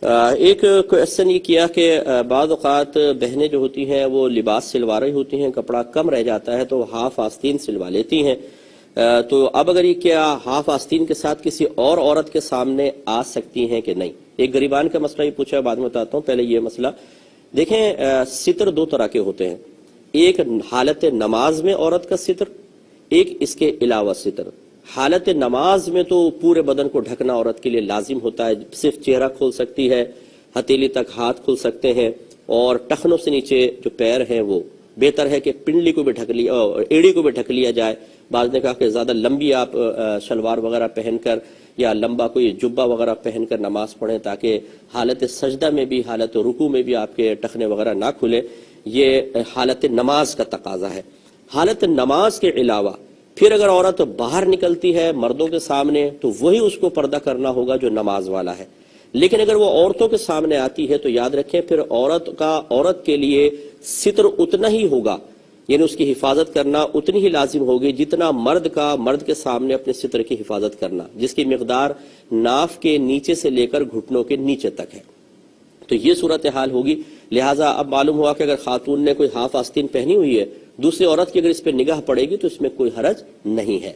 ایک کوشچن یہ کیا کہ بعض اوقات بہنیں جو ہوتی ہیں وہ لباس سلوا رہی ہوتی ہیں، کپڑا کم رہ جاتا ہے تو وہ ہاف آستین سلوا لیتی ہیں، تو اب اگر یہ کیا ہاف آستین کے ساتھ کسی اور عورت کے سامنے آ سکتی ہیں کہ نہیں؟ ایک غریبان کا مسئلہ یہ پوچھا ہے، بعد میں بتاتا ہوں، پہلے یہ مسئلہ دیکھیں۔ ستر دو طرح کے ہوتے ہیں، ایک حالت نماز میں عورت کا ستر، ایک اس کے علاوہ ستر۔ حالت نماز میں تو پورے بدن کو ڈھکنا عورت کے لیے لازم ہوتا ہے، صرف چہرہ کھول سکتی ہے، ہتھیلی تک ہاتھ کھل سکتے ہیں، اور ٹخنوں سے نیچے جو پیر ہیں وہ بہتر ہے کہ پنڈلی کو بھی ڈھک لیا، ایڑی کو بھی ڈھک لیا جائے۔ بعض نے کہا کہ زیادہ لمبی آپ شلوار وغیرہ پہن کر یا لمبا کوئی جبہ وغیرہ پہن کر نماز پڑھیں تاکہ حالت سجدہ میں بھی، حالت رکوع میں بھی آپ کے ٹخنے وغیرہ نہ کھلے، یہ حالت نماز کا تقاضا ہے۔ حالت نماز کے علاوہ پھر اگر عورت باہر نکلتی ہے مردوں کے سامنے تو وہی اس کو پردہ کرنا ہوگا جو نماز والا ہے، لیکن اگر وہ عورتوں کے سامنے آتی ہے تو یاد رکھیں پھر عورت کے لیے ستر اتنا ہی ہوگا، یعنی اس کی حفاظت کرنا اتنی ہی لازم ہوگی جتنا مرد کے سامنے اپنے ستر کی حفاظت کرنا، جس کی مقدار ناف کے نیچے سے لے کر گھٹنوں کے نیچے تک ہے۔ تو یہ صورتحال ہوگی، لہٰذا اب معلوم ہوا کہ اگر خاتون نے کوئی ہاف آستین پہنی ہوئی ہے، دوسری عورت کی اگر اس پہ نگاہ پڑے گی تو اس میں کوئی حرج نہیں ہے۔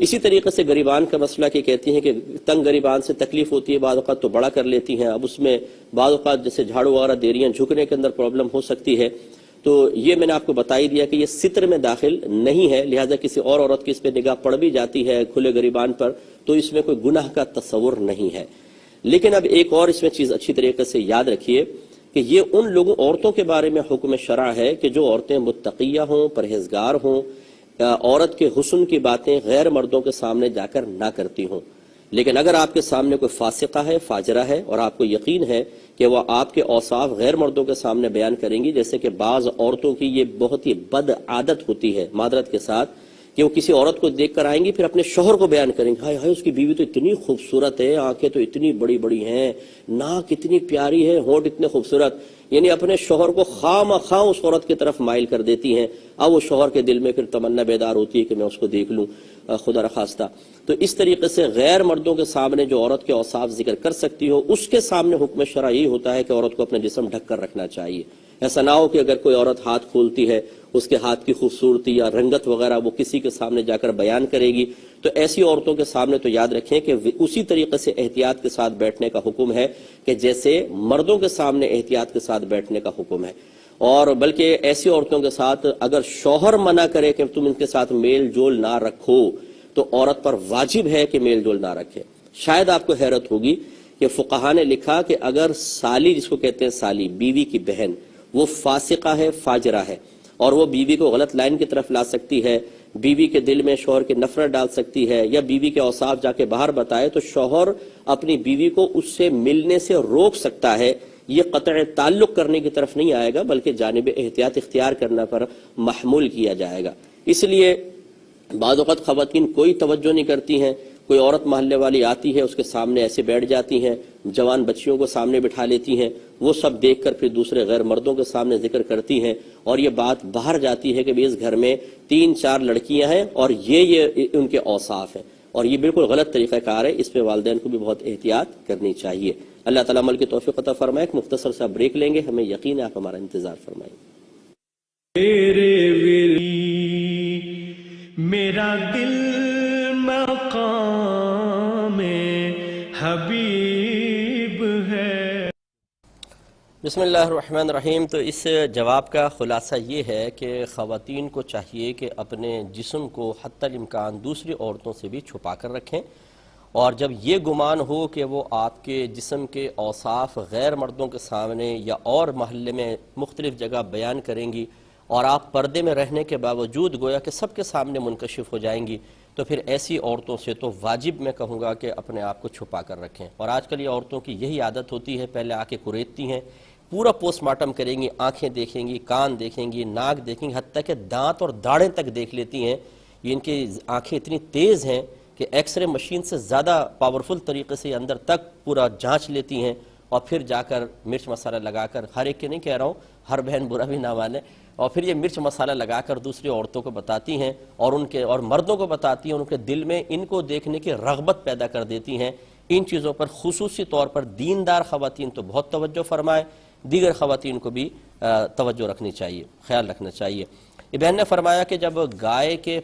اسی طریقے سے گریبان کا مسئلہ کہ کہتی ہیں کہ تنگ گریبان سے تکلیف ہوتی ہے، بعض اوقات تو بڑا کر لیتی ہیں، اب اس میں بعض اوقات جیسے جھاڑو وغیرہ دے رہی ہیں، جھکنے کے اندر پرابلم ہو سکتی ہے، تو یہ میں نے آپ کو بتا ہی دیا کہ یہ ستر میں داخل نہیں ہے، لہٰذا کسی اور عورت کی اس پہ نگاہ پڑ بھی جاتی ہے کھلے گریبان پر تو اس میں کوئی گناہ کا تصور نہیں ہے۔ لیکن اب ایک اور اس میں چیز اچھی طریقے سے یاد رکھیے کہ یہ ان عورتوں کے بارے میں حکم شرع ہے کہ جو عورتیں متقیہ ہوں، پرہیزگار ہوں، عورت کے حسن کی باتیں غیر مردوں کے سامنے جا کر نہ کرتی ہوں۔ لیکن اگر آپ کے سامنے کوئی فاسقہ ہے، فاجرہ ہے، اور آپ کو یقین ہے کہ وہ آپ کے اوصاف غیر مردوں کے سامنے بیان کریں گی، جیسے کہ بعض عورتوں کی یہ بہت ہی بد عادت ہوتی ہے معذرت کے ساتھ کہ وہ کسی عورت کو دیکھ کر آئیں گی پھر اپنے شوہر کو بیان کریں گے، ہائے ہائے اس کی بیوی تو اتنی خوبصورت ہے، آنکھیں تو اتنی بڑی بڑی ہیں، ناک اتنی پیاری ہے، ہونٹ اتنے خوبصورت، یعنی اپنے شوہر کو خواہ اس عورت کی طرف مائل کر دیتی ہیں۔ اب وہ شوہر کے دل میں پھر تمنا بیدار ہوتی ہے کہ میں اس کو دیکھ لوں، خدا نخواستہ۔ تو اس طریقے سے غیر مردوں کے سامنے جو عورت کے اوصاف ذکر کر سکتی ہو، اس کے سامنے حکم شرع یہی ہوتا ہے کہ عورت کو اپنا جسم ڈھک کر رکھنا چاہیے۔ ایسا نہ ہو کہ اگر کوئی عورت ہاتھ کھولتی ہے، اس کے ہاتھ کی خوبصورتی یا رنگت وغیرہ وہ کسی کے سامنے جا کر بیان کرے گی، تو ایسی عورتوں کے سامنے تو یاد رکھیں کہ اسی طریقے سے احتیاط کے ساتھ بیٹھنے کا حکم ہے کہ جیسے مردوں کے سامنے احتیاط کے ساتھ بیٹھنے کا حکم ہے۔ اور بلکہ ایسی عورتوں کے ساتھ اگر شوہر منع کرے کہ تم ان کے ساتھ میل جول نہ رکھو تو عورت پر واجب ہے کہ میل جول نہ رکھے۔ شاید آپ کو حیرت ہوگی کہ فقہا نے لکھا کہ اگر سالی، جس کو کہتے ہیں سالی، بیوی کی بہن، وہ فاسقہ ہے، فاجرہ ہے، اور وہ بیوی کو غلط لائن کی طرف لا سکتی ہے، بیوی کے دل میں شوہر کی نفرت ڈال سکتی ہے، یا بیوی کے اوصاف جا کے باہر بتائے، تو شوہر اپنی بیوی کو اس سے ملنے سے روک سکتا ہے۔ یہ قطع تعلق کرنے کی طرف نہیں آئے گا بلکہ جانب احتیاط اختیار کرنا پر محمول کیا جائے گا۔ اس لیے بعض اوقات خواتین کوئی توجہ نہیں کرتی ہیں، کوئی عورت محلے والی آتی ہے اس کے سامنے ایسے بیٹھ جاتی ہیں، جوان بچیوں کو سامنے بٹھا لیتی ہیں، وہ سب دیکھ کر پھر دوسرے غیر مردوں کے سامنے ذکر کرتی ہیں، اور یہ بات باہر جاتی ہے کہ اس گھر میں 3-4 لڑکیاں ہیں اور یہ ان کے اوصاف ہیں، اور یہ بالکل غلط طریقہ کار ہے۔ اس پہ والدین کو بھی بہت احتیاط کرنی چاہیے۔ اللہ تعالیٰ عمل کی توفیق عطا فرمائے۔ ایک مختصر سا بریک لیں گے، ہمیں یقین ہے آپ ہمارا انتظار فرمائیں۔ میرا دل مقام حبیب ہے۔ بسم اللہ الرحمن الرحیم۔ تو اس جواب کا خلاصہ یہ ہے کہ خواتین کو چاہیے کہ اپنے جسم کو حتی الامکان دوسری عورتوں سے بھی چھپا کر رکھیں، اور جب یہ گمان ہو کہ وہ آپ کے جسم کے اوصاف غیر مردوں کے سامنے یا اور محلے میں مختلف جگہ بیان کریں گی اور آپ پردے میں رہنے کے باوجود گویا کہ سب کے سامنے منکشف ہو جائیں گی، تو پھر ایسی عورتوں سے تو واجب میں کہوں گا کہ اپنے آپ کو چھپا کر رکھیں۔ اور آج کل یہ عورتوں کی یہی عادت ہوتی ہے، پہلے آ کے کریدتی ہیں، پورا پوسٹ مارٹم کریں گی، آنکھیں دیکھیں گی، کان دیکھیں گی، ناک دیکھیں گی، حتیٰ کہ دانت اور داڑھیں تک دیکھ لیتی ہیں۔ یہ ان کی آنکھیں اتنی تیز ہیں کہ ایکس رے مشین سے زیادہ پاورفل طریقے سے اندر تک پورا جانچ لیتی ہیں، اور پھر جا کر مرچ مسالہ لگا کر، ہر ایک کے نہیں کہہ رہا ہوں، ہر بہن برا بھی نہ مانے، اور پھر یہ مرچ مسالہ لگا کر دوسری عورتوں کو بتاتی ہیں اور مردوں کو بتاتی ہیں، ان کے دل میں ان کو دیکھنے کی رغبت پیدا کر دیتی ہیں ان چیزوں پر خصوصی طور پر دیندار خواتین تو بہت توجہ فرمائیں، دیگر خواتین کو بھی توجہ رکھنی چاہیے، خیال رکھنا چاہیے۔ یہ بہن نے فرمایا کہ جب گائے کے